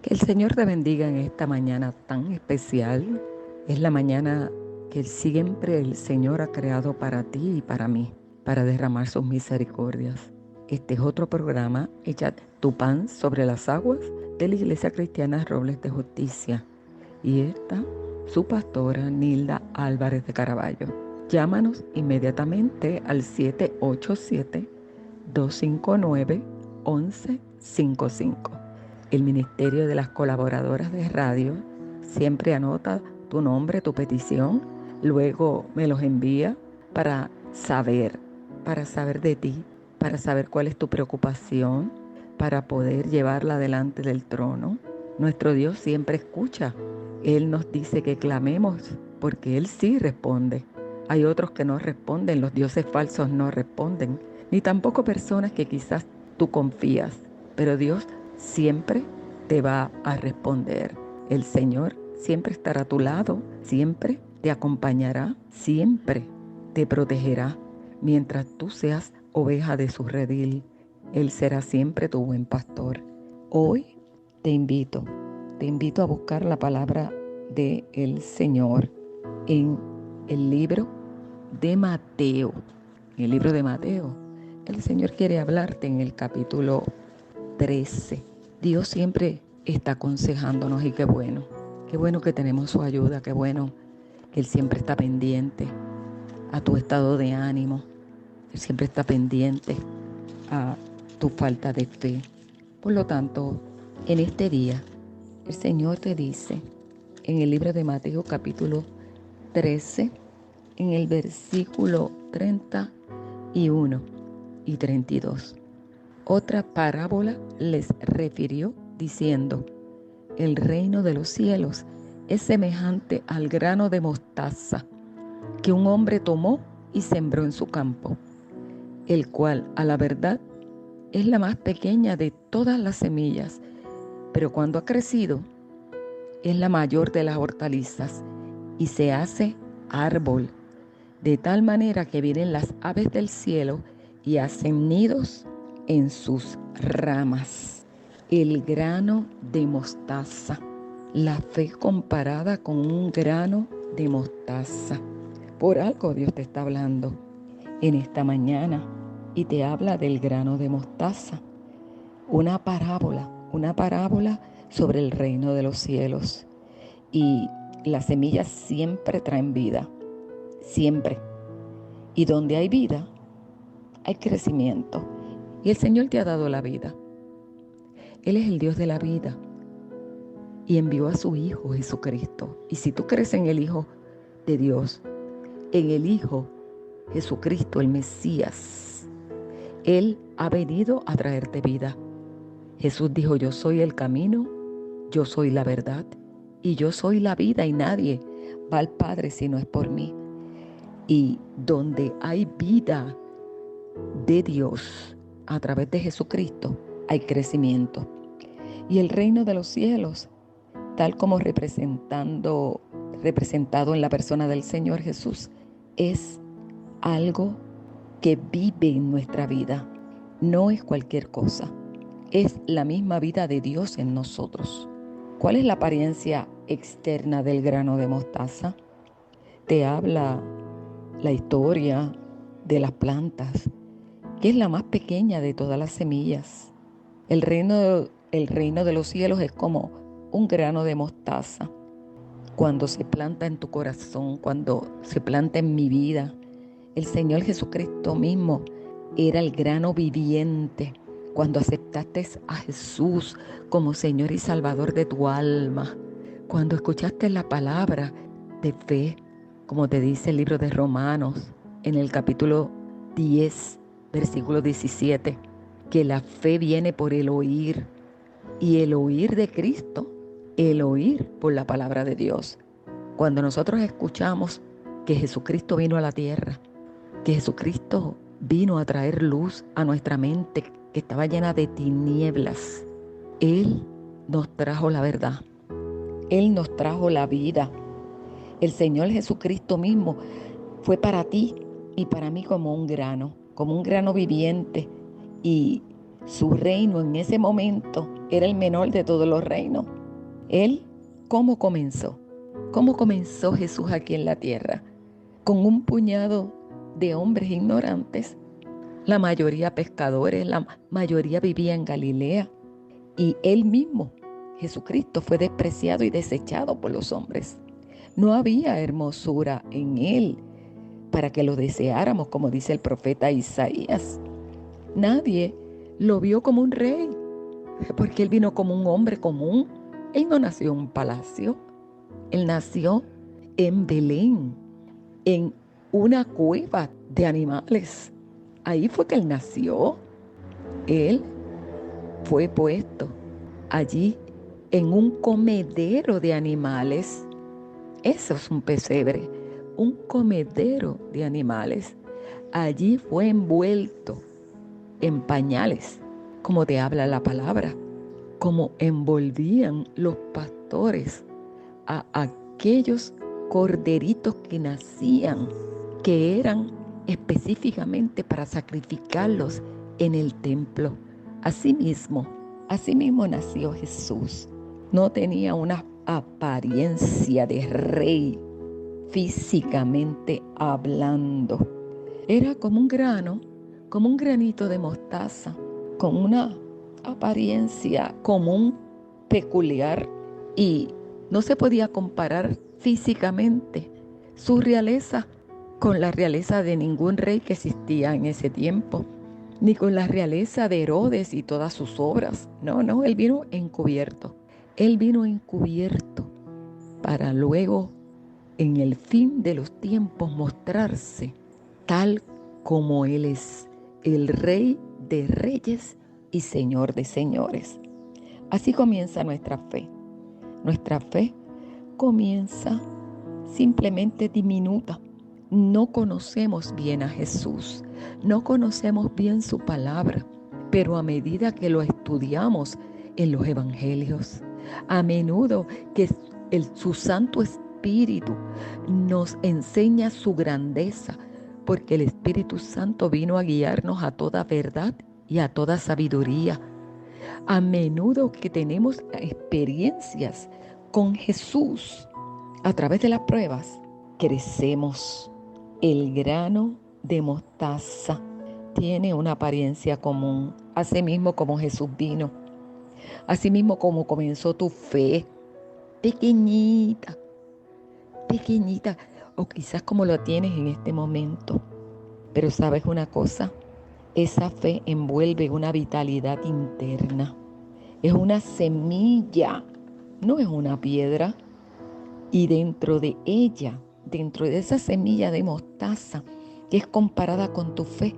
Que el Señor te bendiga en esta mañana tan especial. Es la mañana que siempre el Señor ha creado para ti y para mí, para derramar sus misericordias. Este es otro programa, Echa tu pan sobre las aguas, de la Iglesia Cristiana Robles de Justicia. Y esta, su pastora Nilda Álvarez de Caraballo. Llámanos inmediatamente al 787-259-1155. El Ministerio de las Colaboradoras de Radio siempre anota tu nombre, tu petición, luego me los envía para saber de ti, para saber cuál es tu preocupación, para poder llevarla delante del trono. Nuestro Dios siempre escucha. Él nos dice que clamemos porque Él sí responde. Hay otros que no responden, los dioses falsos no responden, ni tampoco personas que quizás tú confías, pero Dios siempre te va a responder. El Señor siempre estará a tu lado, siempre te acompañará, siempre te protegerá. Mientras tú seas oveja de su redil, Él será siempre tu buen pastor. Hoy te invito a buscar la palabra del Señor en el libro de Mateo. En el libro de Mateo, el Señor quiere hablarte en el capítulo 13. Dios siempre está aconsejándonos y qué bueno que tenemos su ayuda, qué bueno que Él siempre está pendiente a tu estado de ánimo, Él siempre está pendiente a tu falta de fe. Por lo tanto, en este día, el Señor te dice en el libro de Mateo capítulo 13, en el versículo 31 y 32. Otra parábola les refirió diciendo: el reino de los cielos es semejante al grano de mostaza que un hombre tomó y sembró en su campo, el cual, a la verdad, es la más pequeña de todas las semillas, pero cuando ha crecido, es la mayor de las hortalizas y se hace árbol, de tal manera que vienen las aves del cielo y hacen nidos en sus ramas. El grano de mostaza. La fe comparada con un grano de mostaza. Por algo Dios te está hablando en esta mañana y te habla del grano de mostaza. Una parábola sobre el reino de los cielos. Y las semillas siempre traen vida, siempre. Y donde hay vida, hay crecimiento. Y el Señor te ha dado la vida. Él es el Dios de la vida y envió a su Hijo Jesucristo. Y si tú crees en el Hijo de Dios, en el Hijo Jesucristo, el Mesías, Él ha venido a traerte vida. Jesús dijo: yo soy el camino, yo soy la verdad y yo soy la vida, y nadie va al Padre si no es por mí. Y donde hay vida de Dios a través de Jesucristo, hay crecimiento. Y el reino de los cielos, tal como representado en la persona del Señor Jesús, es algo que vive en nuestra vida. No es cualquier cosa, es la misma vida de Dios en nosotros. ¿Cuál es la apariencia externa del grano de mostaza? Te habla la historia de las plantas, que es la más pequeña de todas las semillas. El reino de los cielos es como un grano de mostaza. Cuando se planta en tu corazón, cuando se planta en mi vida, el Señor Jesucristo mismo era el grano viviente. Cuando aceptaste a Jesús como Señor y Salvador de tu alma, cuando escuchaste la palabra de fe, como te dice el libro de Romanos, en el capítulo 10, versículo 17, que la fe viene por el oír, y el oír de Cristo, el oír por la palabra de Dios. Cuando nosotros escuchamos que Jesucristo vino a la tierra, que Jesucristo vino a traer luz a nuestra mente que estaba llena de tinieblas, Él nos trajo la verdad, Él nos trajo la vida. El Señor Jesucristo mismo fue para ti y para mí como un grano viviente, y su reino en ese momento era el menor de todos los reinos. Él, ¿cómo comenzó? ¿Cómo comenzó Jesús aquí en la tierra? Con un puñado de hombres ignorantes, la mayoría pescadores, la mayoría vivía en Galilea. Y Él mismo, Jesucristo, fue despreciado y desechado por los hombres. No había hermosura en Él para que lo deseáramos, como dice el profeta Isaías. Nadie lo vio como un rey, porque Él vino como un hombre común. Él no nació en un palacio, Él nació en Belén, en una cueva de animales. Ahí fue que Él nació. Él fue puesto allí en un comedero de animales. Eso es un pesebre, un comedero de animales. Allí fue envuelto en pañales, como te habla la palabra, como envolvían los pastores a aquellos corderitos que nacían, que eran específicamente para sacrificarlos en el templo. Asimismo nació Jesús. No tenía una apariencia de rey físicamente hablando. Era como un grano, como un granito de mostaza, con una apariencia común, peculiar, y no se podía comparar físicamente su realeza con la realeza de ningún rey que existía en ese tiempo, ni con la realeza de Herodes y todas sus obras. No, Él vino encubierto. Él vino encubierto para luego, en el fin de los tiempos, mostrarse tal como Él es, el Rey de reyes y Señor de señores. Así comienza nuestra fe. Nuestra fe comienza simplemente diminuta. No conocemos bien a Jesús, no conocemos bien su palabra, pero a medida que lo estudiamos en los evangelios, a menudo que su Santo Espíritu nos enseña su grandeza, porque el Espíritu Santo vino a guiarnos a toda verdad y a toda sabiduría. A menudo que tenemos experiencias con Jesús a través de las pruebas, crecemos. El grano de mostaza tiene una apariencia común, así mismo como Jesús vino, así mismo como comenzó tu fe, pequeñita, pequeñita, o quizás como lo tienes en este momento. Pero ¿sabes una cosa? Esa fe envuelve una vitalidad interna. Es una semilla, no es una piedra. Y dentro de ella, dentro de esa semilla de mostaza que es comparada con tu fe,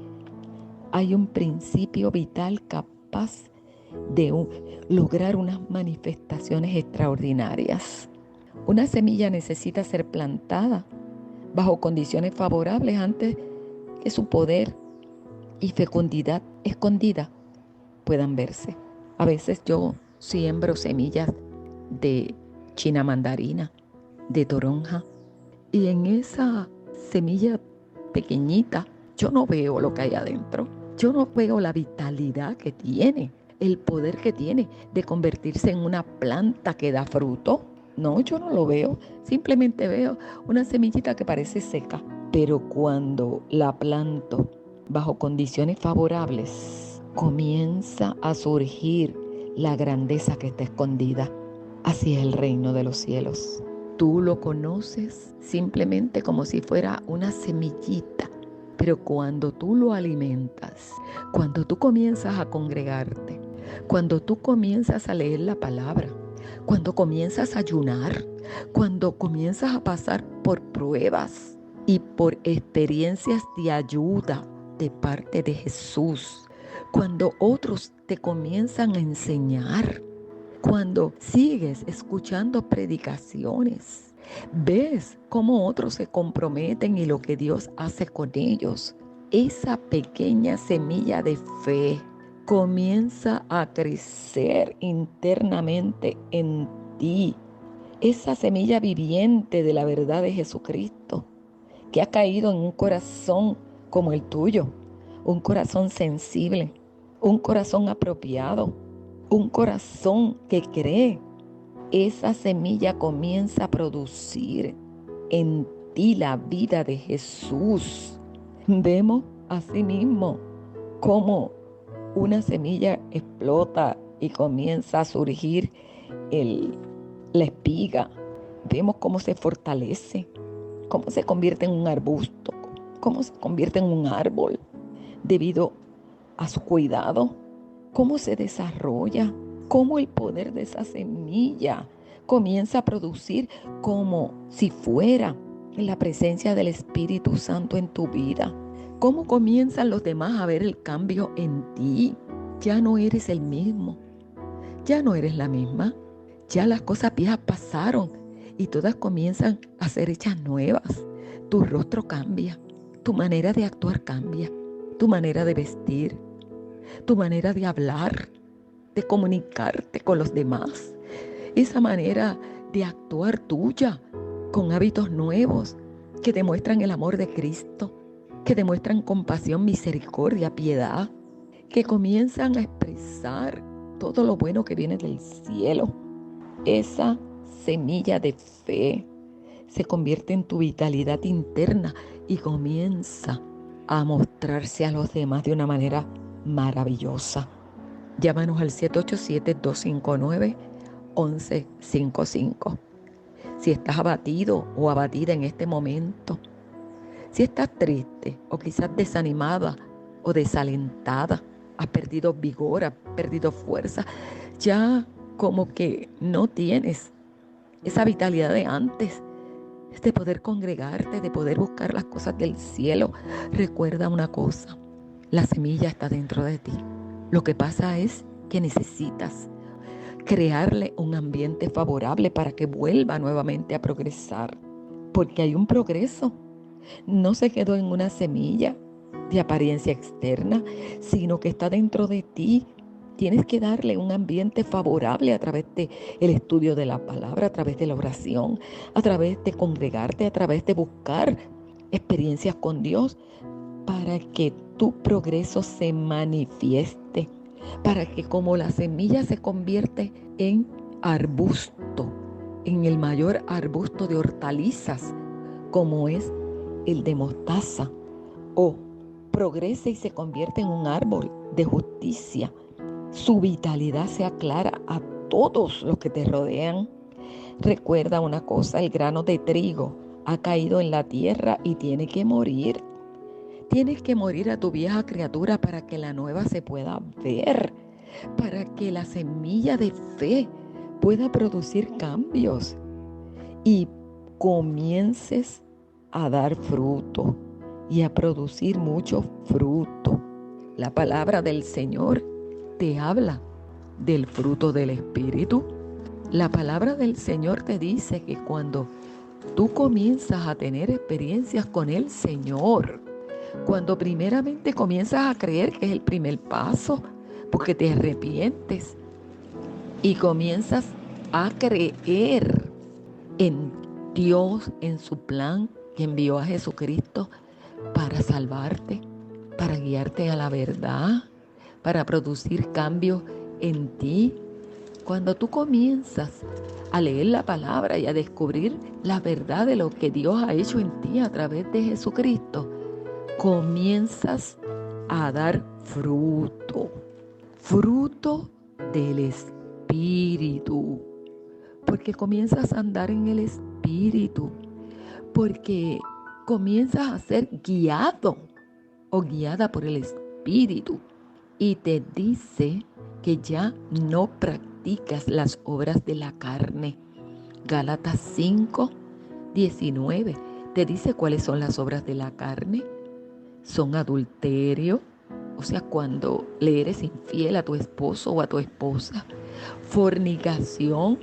hay un principio vital capaz de lograr unas manifestaciones extraordinarias. Una semilla necesita ser plantada bajo condiciones favorables antes que su poder y fecundidad escondida puedan verse. A veces yo siembro semillas de china mandarina, de toronja, y en esa semilla pequeñita yo no veo lo que hay adentro. Yo no veo la vitalidad que tiene, el poder que tiene de convertirse en una planta que da fruto. No, yo no lo veo. Simplemente veo una semillita que parece seca. Pero cuando la planto bajo condiciones favorables, comienza a surgir la grandeza que está escondida. Así es el reino de los cielos. Tú lo conoces simplemente como si fuera una semillita, pero cuando tú lo alimentas, cuando tú comienzas a congregarte, cuando tú comienzas a leer la palabra, cuando comienzas a ayunar, cuando comienzas a pasar por pruebas y por experiencias de ayuda de parte de Jesús, cuando otros te comienzan a enseñar, cuando sigues escuchando predicaciones, ves cómo otros se comprometen y lo que Dios hace con ellos. Esa pequeña semilla de fe comienza a crecer internamente en ti. Esa semilla viviente de la verdad de Jesucristo que ha caído en un corazón como el tuyo, un corazón sensible, un corazón apropiado, un corazón que cree esa semilla comienza a producir en ti la vida de Jesús. Vemos asimismo cómo una semilla explota y comienza a surgir la espiga. Vemos cómo se fortalece, cómo se convierte en un arbusto, cómo se convierte en un árbol debido a su cuidado, cómo se desarrolla, cómo el poder de esa semilla comienza a producir como si fuera la presencia del Espíritu Santo en tu vida. Cómo comienzan los demás a ver el cambio en ti. Ya no eres el mismo, ya no eres la misma, ya las cosas viejas pasaron y todas comienzan a ser hechas nuevas. Tu rostro cambia, tu manera de actuar cambia, tu manera de vestir, tu manera de hablar, de comunicarte con los demás, esa manera de actuar tuya con hábitos nuevos que demuestran el amor de Cristo, que demuestran compasión, misericordia, piedad, que comienzan a expresar todo lo bueno que viene del cielo. Esa semilla de fe se convierte en tu vitalidad interna y comienza a mostrarse a los demás de una manera maravillosa. Llámanos al 787-259-1155. Si estás abatido o abatida en este momento, si estás triste o quizás desanimada o desalentada, has perdido vigor, has perdido fuerza, ya como que no tienes esa vitalidad de antes, de poder congregarte, de poder buscar las cosas del cielo. Recuerda una cosa, la semilla está dentro de ti. Lo que pasa es que necesitas crearle un ambiente favorable para que vuelva nuevamente a progresar, porque hay un progreso. No se quedó en una semilla de apariencia externa, sino que está dentro de ti. Tienes que darle un ambiente favorable a través del estudio de la palabra, a través de la oración, a través de congregarte, a través de buscar experiencias con Dios, para que tu progreso se manifieste, para que como la semilla se convierte en arbusto, en el mayor arbusto de hortalizas, como es el de mostaza, o progrese y se convierte en un árbol de justicia, su vitalidad sea clara a todos los que te rodean. Recuerda una cosa, el grano de trigo ha caído en la tierra y tiene que morir. Tienes que morir a tu vieja criatura para que la nueva se pueda ver, para que la semilla de fe pueda producir cambios y comiences a dar fruto y a producir mucho fruto. La palabra del Señor te habla del fruto del Espíritu. La palabra del Señor te dice que cuando tú comienzas a tener experiencias con el Señor, cuando primeramente comienzas a creer, que es el primer paso, porque te arrepientes y comienzas a creer en Dios, en su plan que envió a Jesucristo para salvarte, para guiarte a la verdad, para producir cambios en ti. Cuando tú comienzas a leer la palabra y a descubrir la verdad de lo que Dios ha hecho en ti a través de Jesucristo, comienzas a dar fruto del Espíritu, porque comienzas a andar en el Espíritu, porque comienzas a ser guiado o guiada por el Espíritu, y te dice que ya no practicas las obras de la carne. Gálatas 5:19 te dice cuáles son las obras de la carne. Son adulterio, o sea, cuando le eres infiel a tu esposo o a tu esposa. Fornicación,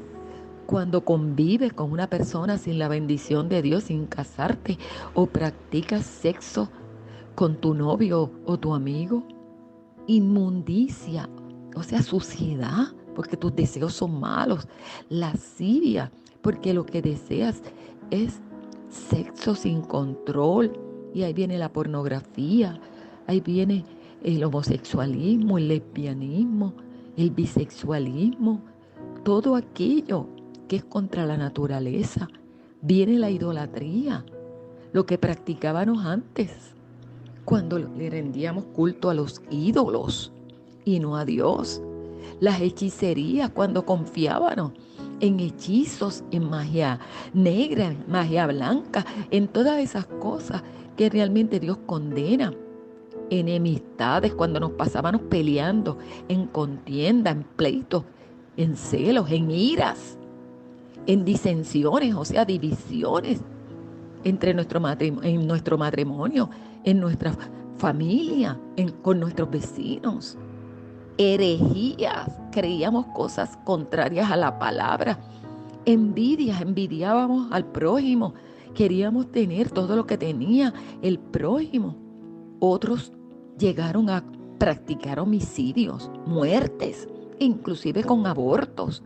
cuando convives con una persona sin la bendición de Dios, sin casarte, o practicas sexo con tu novio o tu amigo. Inmundicia, o sea, suciedad, porque tus deseos son malos. Lascivia, porque lo que deseas es sexo sin control. Y ahí viene la pornografía, ahí viene el homosexualismo, el lesbianismo, el bisexualismo, todo aquello que es contra la naturaleza. Viene la idolatría, lo que practicábamos antes, cuando le rendíamos culto a los ídolos y no a Dios. Las hechicerías, cuando confiábamos en hechizos, en magia negra, en magia blanca, en todas esas cosas que realmente Dios condena. Enemistades, cuando nos pasábamos peleando, en contienda, en pleitos, en celos, en iras, en disensiones, o sea, divisiones entre en nuestro matrimonio, en nuestra familia, con nuestros vecinos. Herejías, creíamos cosas contrarias a la palabra. Envidiábamos al prójimo, queríamos tener todo lo que tenía el prójimo. Otros llegaron a practicar homicidios, muertes, inclusive con abortos,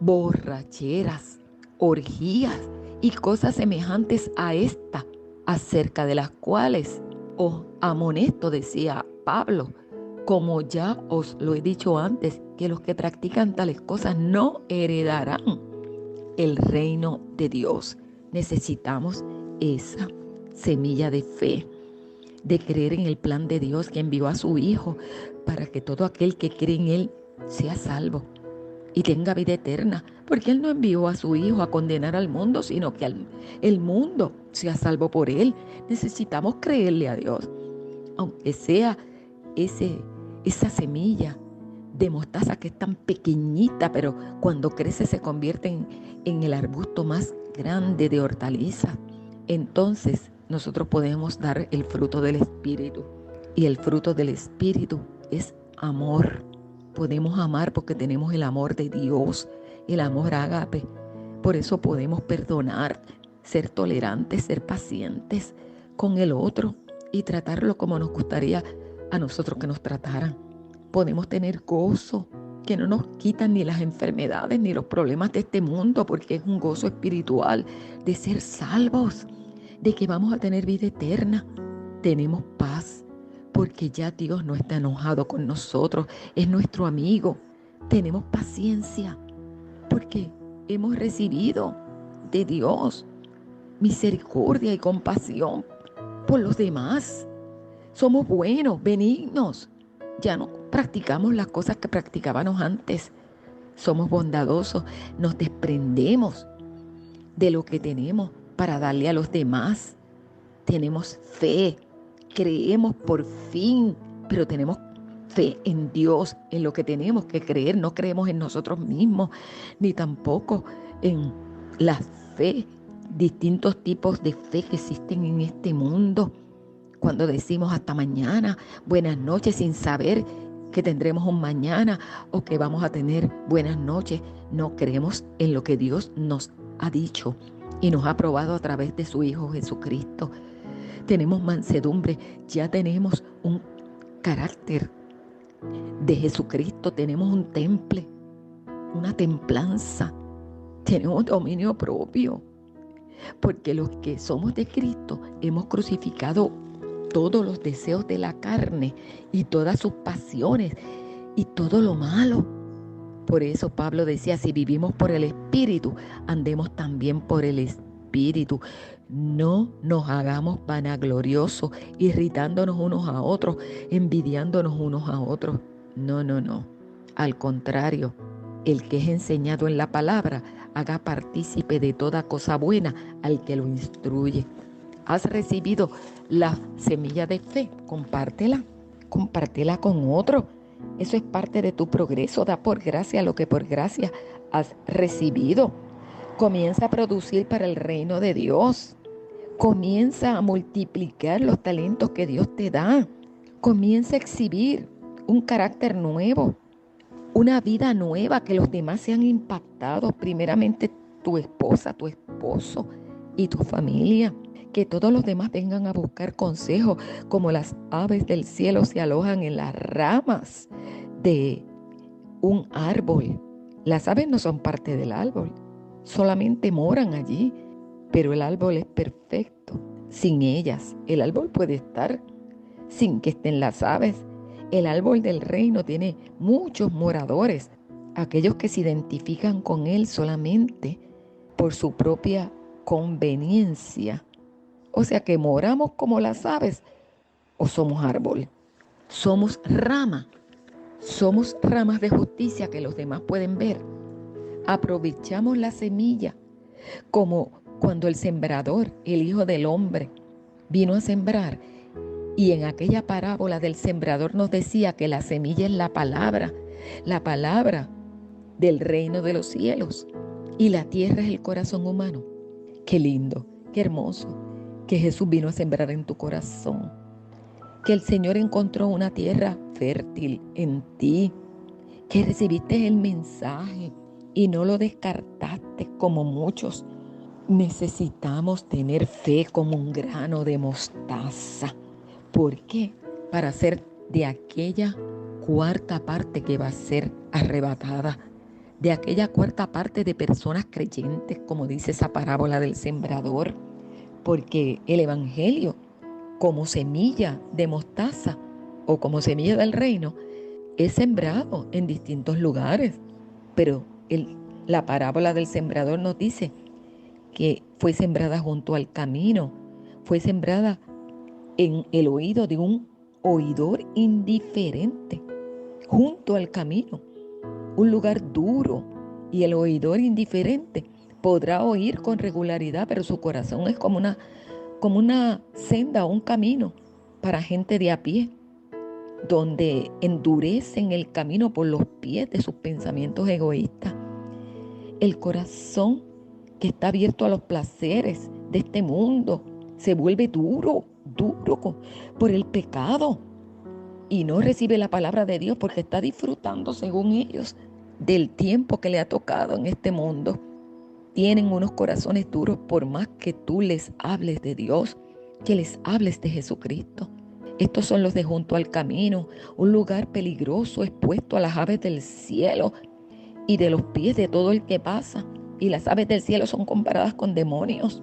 borracheras, orgías y cosas semejantes a esta, acerca de las cuales os amonesto, decía Pablo, como ya os lo he dicho antes, que los que practican tales cosas no heredarán el reino de Dios. Necesitamos esa semilla de fe, de creer en el plan de Dios que envió a su Hijo para que todo aquel que cree en Él sea salvo y tenga vida eterna, porque Él no envió a su Hijo a condenar al mundo, sino que el mundo sea salvo por Él. Necesitamos creerle a Dios, aunque sea esa semilla de mostaza que es tan pequeñita, pero cuando crece se convierte en el arbusto más grande de hortalizas. Entonces nosotros podemos dar el fruto del Espíritu, y el fruto del Espíritu es amor. Podemos amar porque tenemos el amor de Dios, el amor ágape. Por eso podemos perdonar, ser tolerantes, ser pacientes con el otro y tratarlo como nos gustaría a nosotros que nos trataran. Podemos tener gozo que no nos quitan ni las enfermedades ni los problemas de este mundo, porque es un gozo espiritual de ser salvos, de que vamos a tener vida eterna. Tenemos paz porque ya Dios no está enojado con nosotros, es nuestro amigo. Tenemos paciencia porque hemos recibido de Dios misericordia y compasión por los demás. Somos buenos, benignos. Ya no practicamos las cosas que practicábamos antes. Somos bondadosos, nos desprendemos de lo que tenemos para darle a los demás. Tenemos fe, creemos por fin, pero tenemos fe en Dios, en lo que tenemos que creer. No creemos en nosotros mismos, ni tampoco en la fe, distintos tipos de fe que existen en este mundo. Cuando decimos hasta mañana, buenas noches, sin saber que tendremos un mañana o que vamos a tener buenas noches, no creemos en lo que Dios nos ha dicho y nos ha probado a través de su Hijo Jesucristo. Tenemos mansedumbre, ya tenemos un carácter de Jesucristo, tenemos un temple, una templanza, tenemos dominio propio, porque los que somos de Cristo hemos crucificado todos los deseos de la carne y todas sus pasiones y todo lo malo. Por eso Pablo decía, si vivimos por el Espíritu, andemos también por el Espíritu. No nos hagamos vanagloriosos, irritándonos unos a otros, envidiándonos unos a otros. No. Al contrario, el que es enseñado en la palabra, haga partícipe de toda cosa buena al que lo instruye. ¿Has recibido la semilla de fe? Compártela con otro. Eso es parte de tu progreso. Da por gracia lo que por gracia has recibido. Comienza a producir para el reino de Dios. Comienza a multiplicar los talentos que Dios te da. Comienza a exhibir un carácter nuevo, una vida nueva, que los demás sean impactados, primeramente tu esposa, tu esposo y tu familia. Que todos los demás vengan a buscar consejo, como las aves del cielo se alojan en las ramas de un árbol. Las aves no son parte del árbol, solamente moran allí, pero el árbol es perfecto sin ellas. El árbol puede estar sin que estén las aves. El árbol del reino tiene muchos moradores, aquellos que se identifican con Él solamente por su propia conveniencia. O sea que moramos como las aves o somos árbol. Somos ramas de justicia que los demás pueden ver. Aprovechamos la semilla como cuando el sembrador, el Hijo del Hombre, vino a sembrar. Y en aquella parábola del sembrador nos decía que la semilla es la palabra del reino de los cielos. Y la tierra es el corazón humano. Qué lindo, qué hermoso que Jesús vino a sembrar en tu corazón. Que el Señor encontró una tierra fértil en ti. Que recibiste el mensaje y no lo descartaste como muchos. Necesitamos tener fe como un grano de mostaza. ¿Por qué? Para ser de aquella cuarta parte que va a ser arrebatada, de aquella cuarta parte de personas creyentes, como dice esa parábola del sembrador, porque el Evangelio, como semilla de mostaza o como semilla del reino, es sembrado en distintos lugares, pero la parábola del sembrador nos dice que fue sembrada junto al camino, fue sembrada en el oído de un oidor indiferente, junto al camino, un lugar duro, y el oidor indiferente podrá oír con regularidad, pero su corazón es como una senda o un camino para gente de a pie, donde endurecen el camino por los pies de sus pensamientos egoístas. El corazón que está abierto a los placeres de este mundo se vuelve duro por el pecado y no recibe la palabra de Dios porque está disfrutando, según ellos, del tiempo que le ha tocado en este mundo. Tienen unos corazones duros por más que tú les hables de Dios, que les hables de Jesucristo. Estos son los de junto al camino, un lugar peligroso expuesto a las aves del cielo y de los pies de todo el que pasa. Y las aves del cielo son comparadas con demonios.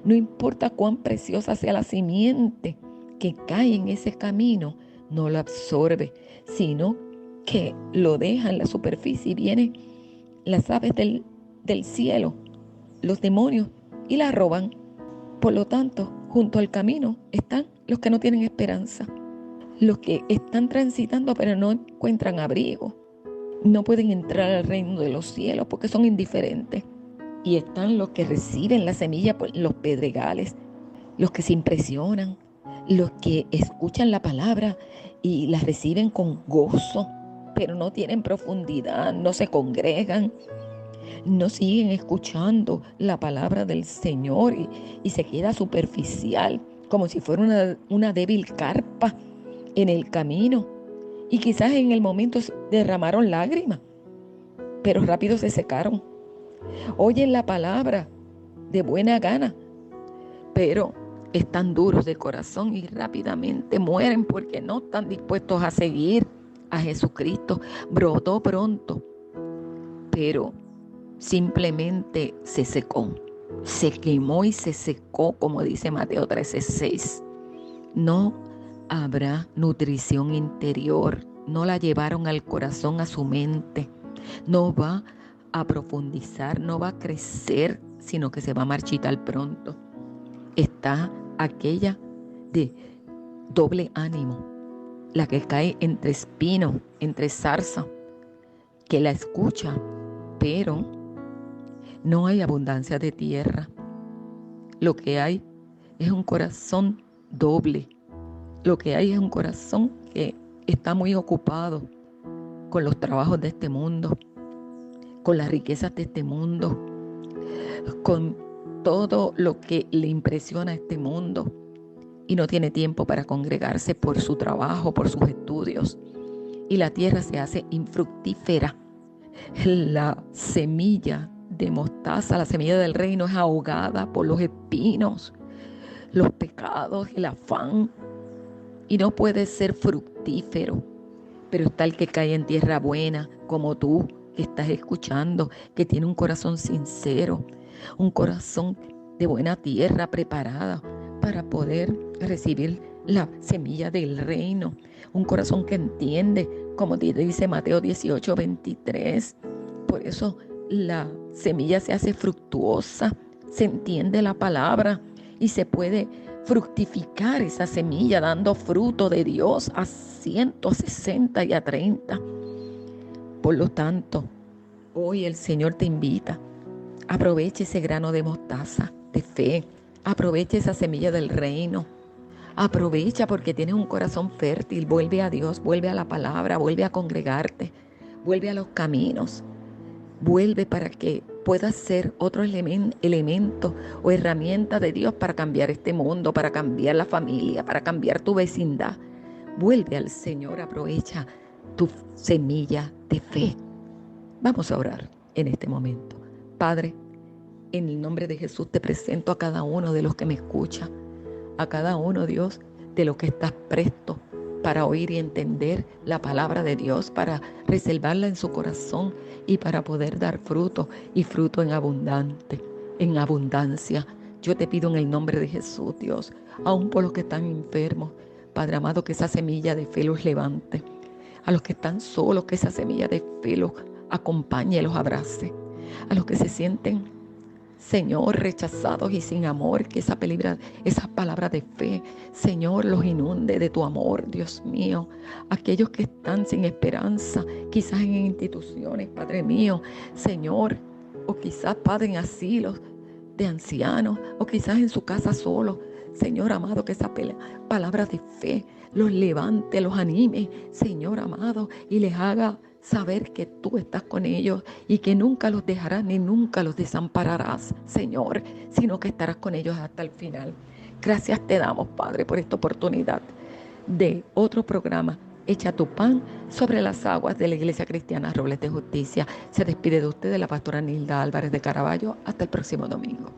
No importa cuán preciosa sea la simiente que cae en ese camino, no lo absorbe, sino que lo deja en la superficie y vienen las aves del cielo, los demonios, y la roban. Por lo tanto, junto al camino están los que no tienen esperanza, los que están transitando pero no encuentran abrigo. No pueden entrar al reino de los cielos porque son indiferentes. Y están los que reciben la semilla por los pedregales, los que se impresionan, los que escuchan la palabra y la reciben con gozo, pero no tienen profundidad, no se congregan, no siguen escuchando la palabra del Señor y se queda superficial, como si fuera una débil carpa en el camino. Y quizás en el momento derramaron lágrimas, pero rápido se secaron. Oyen la palabra de buena gana, pero están duros de corazón y rápidamente mueren porque no están dispuestos a seguir a Jesucristo. Brotó pronto, pero simplemente se secó, se quemó y se secó, como dice Mateo 13:6. No habrá nutrición interior, no la llevaron al corazón, a su mente, no va a profundizar, no va a crecer, sino que se va a marchitar pronto. Está aquella de doble ánimo, la que cae entre espinos, entre zarza, que la escucha, pero no hay abundancia de tierra. Lo que hay es un corazón doble. Lo que hay es un corazón que está muy ocupado con los trabajos de este mundo, con las riquezas de este mundo, con todo lo que le impresiona a este mundo, y no tiene tiempo para congregarse por su trabajo, por sus estudios, y la tierra se hace infructífera. La semilla de mostaza, la semilla del reino, es ahogada por los espinos, los pecados, el afán, y no puede ser fructífero. Pero está el que cae en tierra buena, como tú, que estás escuchando, que tiene un corazón sincero, un corazón de buena tierra preparada para poder recibir la semilla del reino, un corazón que entiende como dice Mateo 18:23. Por eso la semilla se hace fructuosa, se entiende la palabra y se puede fructificar esa semilla dando fruto de Dios a 160 y a 30. Por lo tanto, hoy el Señor te invita. Aproveche ese grano de mostaza de fe. Aproveche esa semilla del reino. Aprovecha porque tienes un corazón fértil. Vuelve a Dios, vuelve a la palabra, vuelve a congregarte, vuelve a los caminos. Vuelve para que puedas ser otro elemento o herramienta de Dios para cambiar este mundo, para cambiar la familia, para cambiar tu vecindad. Vuelve al Señor, aprovecha tu semilla de fe. Vamos a orar en este momento. Padre, en el nombre de Jesús te presento a cada uno de los que me escucha, a cada uno, Dios, de los que estás presto para oír y entender la palabra de Dios, para reservarla en su corazón y para poder dar fruto y fruto en abundancia. Yo te pido en el nombre de Jesús, Dios, aún por los que están enfermos, Padre amado, que esa semilla de fe los levante. A los que están solos, que esa semilla de fe los acompañe, los abrace. A los que se sienten, Señor, rechazados y sin amor, que esa palabra de fe, Señor, los inunde de tu amor, Dios mío. Aquellos que están sin esperanza, quizás en instituciones, Padre mío, Señor, o quizás, Padre, en asilos de ancianos, o quizás en su casa solo. Señor amado, que esa palabra de fe los levante, los anime, Señor amado, y les haga saber que tú estás con ellos y que nunca los dejarás ni nunca los desampararás, Señor, sino que estarás con ellos hasta el final. Gracias te damos, Padre, por esta oportunidad de otro programa. Echa tu pan sobre las aguas de la Iglesia Cristiana Robles de Justicia. Se despide de ustedes la pastora Nilda Álvarez de Caraballo. Hasta el próximo domingo.